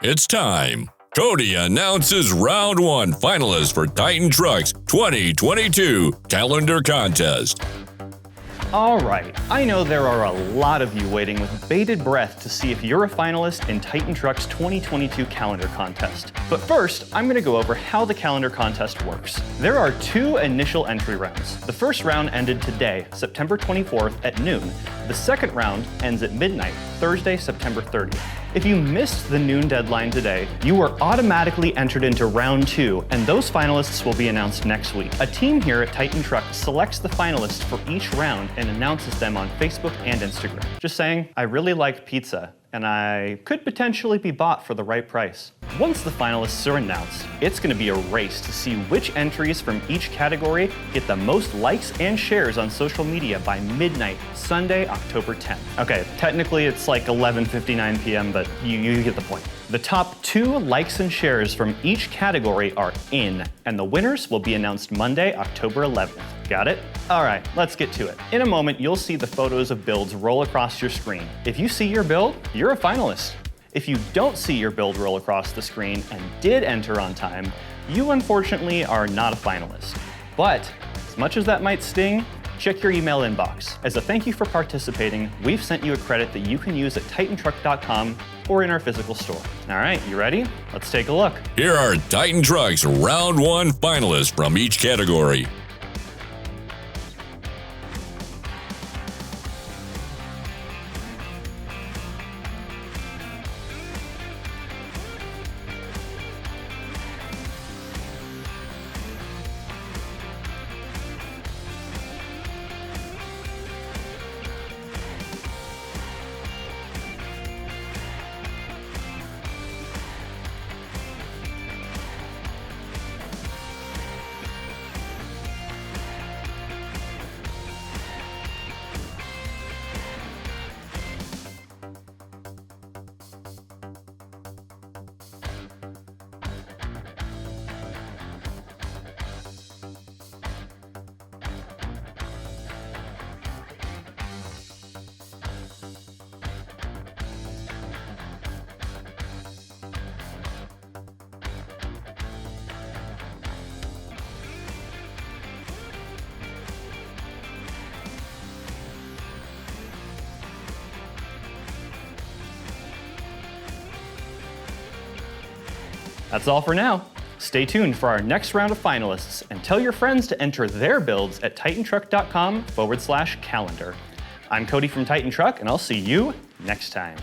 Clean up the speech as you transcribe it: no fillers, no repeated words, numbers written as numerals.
It's time. Cody announces round one finalists for Titan Trucks 2022 calendar contest. Alright, I know there are a lot of you waiting with bated breath to see if you're a finalist in Titan Trucks 2022 calendar contest. But first, I'm going to go over how the calendar contest works. There are two initial entry rounds. The first round ended today, September 24th at noon. The second round ends at midnight, Thursday, September 30th. If you missed the noon deadline today, you were automatically entered into round two, and those finalists will be announced next week. A team here at Titan Truck selects the finalists for each round and announces them on Facebook and Instagram. Just saying, I really like pizza, and I could potentially be bought for the right price. Once the finalists are announced, it's going to be a race to see which entries from each category get the most likes and shares on social media by midnight, Sunday, October 10th. Okay, technically it's like 11:59 p.m., but you get the point. The top 2 likes and shares from each category are in, and the winners will be announced Monday, October 11th. Got it? All right, let's get to it. In a moment, you'll see the photos of builds roll across your screen. If you see your build, you're a finalist. If you don't see your build roll across the screen and did enter on time, you unfortunately are not a finalist. But as much as that might sting, check your email inbox. As a thank you for participating, we've sent you a credit that you can use at titantruck.com or in our physical store. All right, you ready? Let's take a look. Here are Titan Trucks round one finalists from each category. That's all for now. Stay tuned for our next round of finalists and tell your friends to enter their builds at titantruck.com/calendar. I'm Cody from Titan Truck, and I'll see you next time.